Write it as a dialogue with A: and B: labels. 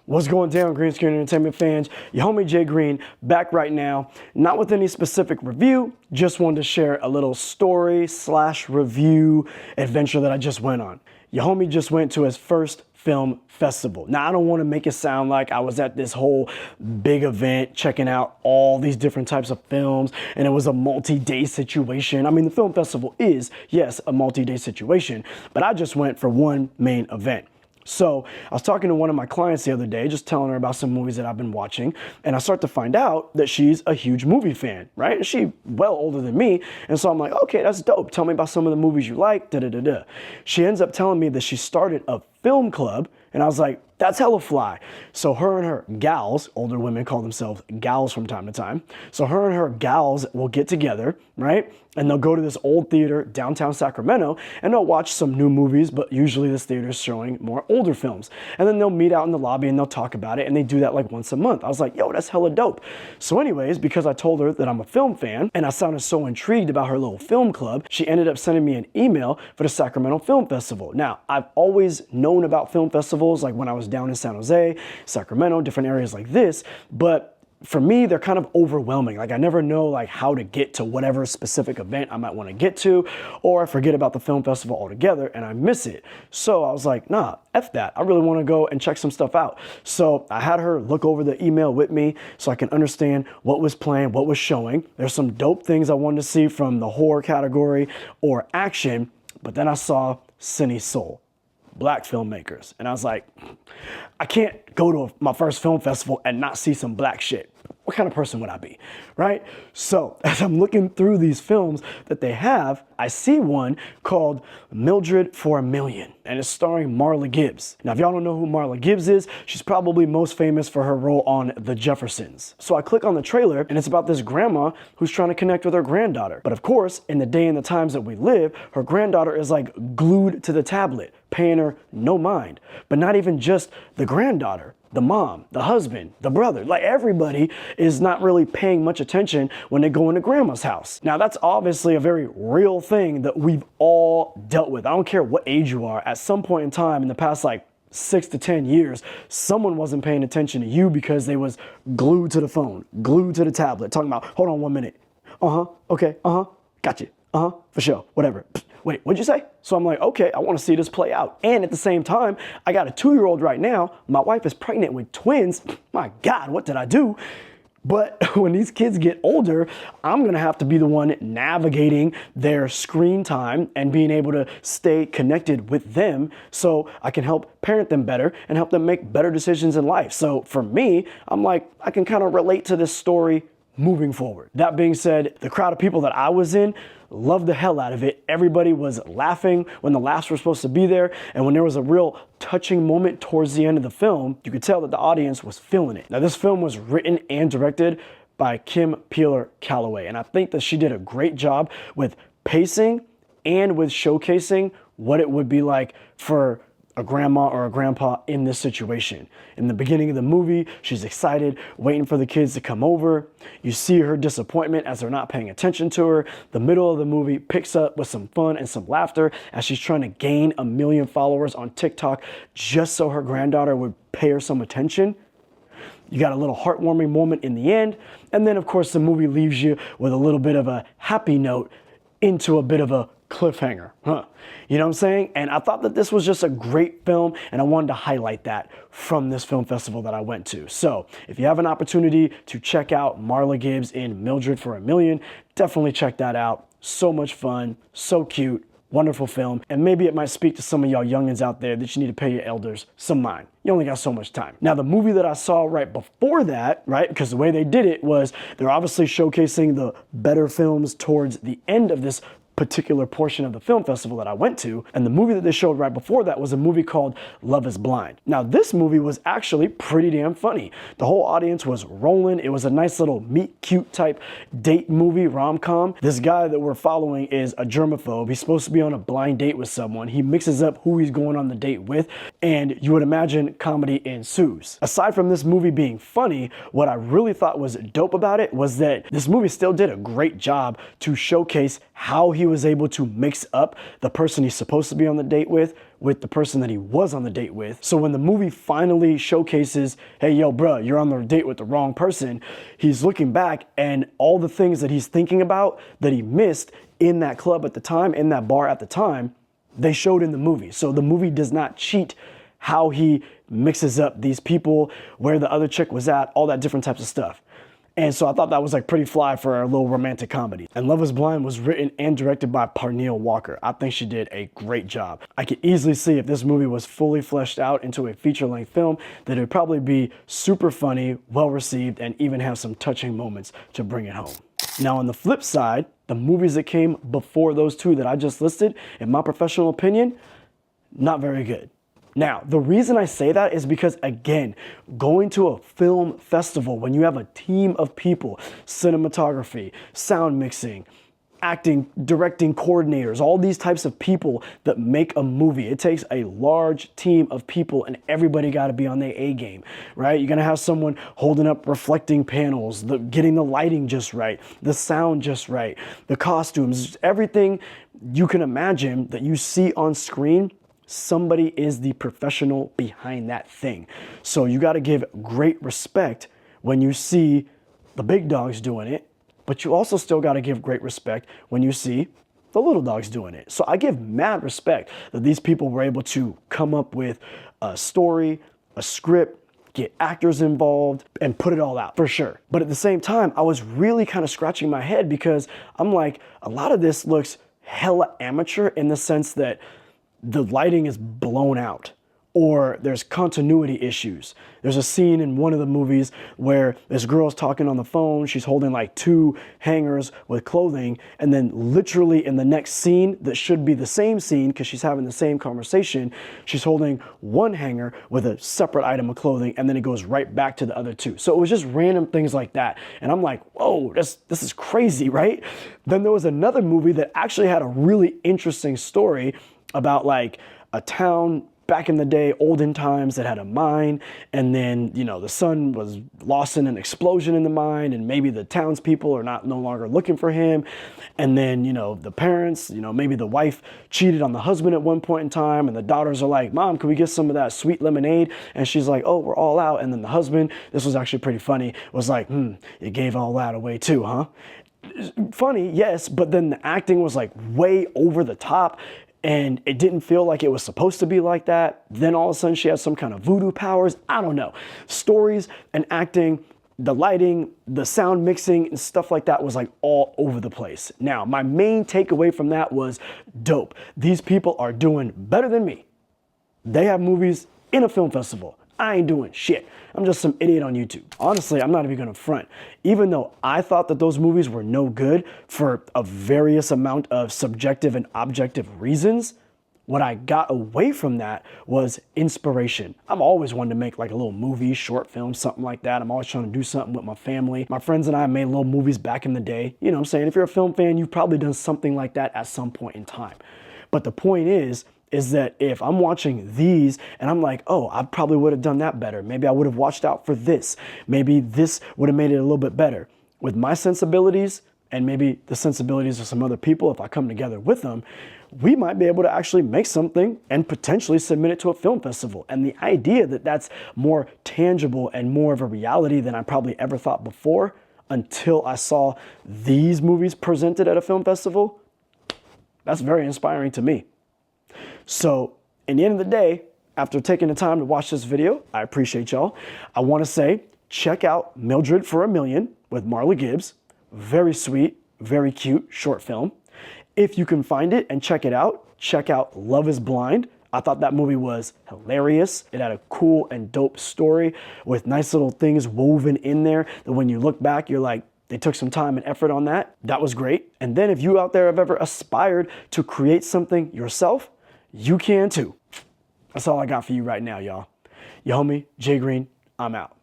A: What's going down, Green Screen Entertainment fans? Your homie Jay Green back right now, not with any specific review, just wanted to share a little story / review adventure that I just went on. Your homie just went to his first film festival. Now, I don't want to make it sound like I was at this whole big event checking out all these different types of films and it was a multi-day situation. I mean, the film festival is, yes, a multi-day situation, but I just went for one main event. So I was talking to one of my clients the other day, just telling her about some movies that I've been watching, and I start to find out that she's a huge movie fan, right? And she's well older than me, and so I'm like, okay, that's dope. Tell me about some of the movies you like, da-da-da-da. She ends up telling me that she started a film club, and I was like, that's hella fly. So her and her gals, older women call themselves gals from time to time. So her and her gals will get together, right? And they'll go to this old theater downtown Sacramento and they'll watch some new movies, but usually this theater is showing more older films. And then they'll meet out in the lobby and they'll talk about it, and they do that like once a month. I was like, yo, that's hella dope. So anyways, because I told her that I'm a film fan and I sounded so intrigued about her little film club, she ended up sending me an email for the Sacramento Film Festival. Now, I've always known about film festivals, like when I was down in San Jose, Sacramento, different areas like this, but for me, they're kind of overwhelming. Like I never know like how to get to whatever specific event I might want to get to, or I forget about the film festival altogether and I miss it. So I was like, nah, F that. I really want to go and check some stuff out. So I had her look over the email with me so I can understand what was playing, what was showing. There's some dope things I wanted to see from the horror category or action, but then I saw CineSoul, Black filmmakers. And I was like, I can't go to my first film festival and not see some black shit. What kind of person would I be, right? So as I'm looking through these films that they have, I see one called Mildred for a Million, and it's starring Marla Gibbs. Now, if y'all don't know who Marla Gibbs is, she's probably most famous for her role on The Jeffersons. So I click on the trailer, and it's about this grandma who's trying to connect with her granddaughter. But of course, in the day and the times that we live, her granddaughter is like glued to the tablet, paying her no mind. But not even just the granddaughter. The mom, the husband, the brother, like everybody is not really paying much attention when they go into grandma's house. Now that's obviously a very real thing that we've all dealt with. I don't care what age you are, at some point in time in the past like 6 to 10 years, someone wasn't paying attention to you because they was glued to the phone, glued to the tablet, talking about, hold on 1 minute. Okay, gotcha, for sure, whatever. Wait, what'd you say? So I'm like, okay, I want to see this play out. And at the same time, I got a 2-year-old right now. My wife is pregnant with twins. My God, what did I do? But when these kids get older, I'm going to have to be the one navigating their screen time and being able to stay connected with them so I can help parent them better and help them make better decisions in life. So for me, I'm like, I can kind of relate to this story moving forward. That being said, the crowd of people that I was in loved the hell out of it. Everybody was laughing when the laughs were supposed to be there. And when there was a real touching moment towards the end of the film, you could tell that the audience was feeling it. Now, this film was written and directed by Kim Peeler-Calloway. And I think that she did a great job with pacing and with showcasing what it would be like for a grandma or a grandpa in this situation. In the beginning of the movie, she's excited, waiting for the kids to come over. You see her disappointment as they're not paying attention to her. The middle of the movie picks up with some fun and some laughter as she's trying to gain 1 million followers on TikTok just so her granddaughter would pay her some attention. You got a little heartwarming moment in the end. And then, of course, the movie leaves you with a little bit of a happy note into a bit of a cliffhanger, You know what I'm saying? And I thought that this was just a great film, and I wanted to highlight that from this film festival that I went to. So if you have an opportunity to check out Marla Gibbs in Mildred for a Million, definitely check that out. So much fun, so cute, wonderful film, and maybe it might speak to some of y'all youngins out there that you need to pay your elders some mind. You only got so much time. Now, the movie that I saw right before that, right, because the way they did it was they're obviously showcasing the better films towards the end of this particular portion of the film festival that I went to, and the movie that they showed right before that was a movie called Love is Blind. Now, this movie was actually pretty damn funny. The whole audience was rolling. It was a nice little meet cute type date movie, rom-com. This guy that we're following is a germaphobe. He's supposed to be on a blind date with someone. He mixes up who he's going on the date with, and you would imagine comedy ensues. Aside from this movie being funny, what I really thought was dope about it was that this movie still did a great job to showcase how he was able to mix up the person he's supposed to be on the date with the person that he was on the date with. So when the movie finally showcases, hey, yo, bruh, you're on the date with the wrong person, he's looking back and all the things that he's thinking about that he missed in that club at the time, in that bar at the time, they showed in the movie. So the movie does not cheat how he mixes up these people, where the other chick was at, all that different types of stuff. And so I thought that was like pretty fly for a little romantic comedy. And Love is Blind was written and directed by Parnell Walker. I think she did a great job. I could easily see if this movie was fully fleshed out into a feature-length film, that it would probably be super funny, well-received, and even have some touching moments to bring it home. Now on the flip side, the movies that came before those two that I just listed, in my professional opinion, not very good. Now, the reason I say that is because, again, going to a film festival when you have a team of people, cinematography, sound mixing, acting, directing coordinators, all these types of people that make a movie. It takes a large team of people and everybody got to be on their A game, right? You're going to have someone holding up reflecting panels, getting the lighting just right, the sound just right, the costumes, everything you can imagine that you see on screen. Somebody is the professional behind that thing. So you got to give great respect when you see the big dogs doing it, but you also still got to give great respect when you see the little dogs doing it. So I give mad respect that these people were able to come up with a story, a script, get actors involved, and put it all out, for sure. But at the same time, I was really kind of scratching my head because I'm like, a lot of this looks hella amateur in the sense that the lighting is blown out, or there's continuity issues. There's a scene in one of the movies where this girl's talking on the phone, she's holding like 2 hangers with clothing, and then literally in the next scene that should be the same scene because she's having the same conversation, she's holding 1 hanger with a separate item of clothing, and then it goes right back to the other 2. So it was just random things like that. And I'm like, whoa, this is crazy, right? Then there was another movie that actually had a really interesting story about like a town back in the day, olden times, that had a mine, and then, you know, the son was lost in an explosion in the mine, and maybe the townspeople are no longer looking for him. And then, you know, the parents, you know, maybe the wife cheated on the husband at one point in time, and the daughters are like, Mom, can we get some of that sweet lemonade? And she's like, oh, we're all out. And then the husband, this was actually pretty funny, was like, you gave all that away too, huh? Funny, yes, but then the acting was like way over the top. And it didn't feel like it was supposed to be like that. Then all of a sudden she has some kind of voodoo powers. I don't know. Stories and acting, the lighting, the sound mixing and stuff like that was like all over the place. Now, my main takeaway from that was dope. These people are doing better than me. They have movies in a film festival. I ain't doing shit. I'm just some idiot on YouTube. Honestly, I'm not even gonna front. Even though I thought that those movies were no good for a various amount of subjective and objective reasons, what I got away from that was inspiration. I've always wanted to make like a little movie, short film, something like that. I'm always trying to do something with my family. My friends and I made little movies back in the day. You know what I'm saying? If you're a film fan, you've probably done something like that at some point in time. But the point is that if I'm watching these and I'm like, oh, I probably would have done that better. Maybe I would have watched out for this. Maybe this would have made it a little bit better. With my sensibilities and maybe the sensibilities of some other people, if I come together with them, we might be able to actually make something and potentially submit it to a film festival. And the idea that that's more tangible and more of a reality than I probably ever thought before until I saw these movies presented at a film festival, that's very inspiring to me. So, in the end of the day, after taking the time to watch this video, I appreciate y'all. I want to say, check out Mildred for a Million with Marla Gibbs. Very sweet, very cute short film. If you can find it and check out Love is Blind. I thought that movie was hilarious. It had a cool and dope story with nice little things woven in there that when you look back, you're like, they took some time and effort on that. That was great. And then if you out there have ever aspired to create something yourself, you can too. That's all I got for you right now, y'all. Your homie, Jay Green, I'm out.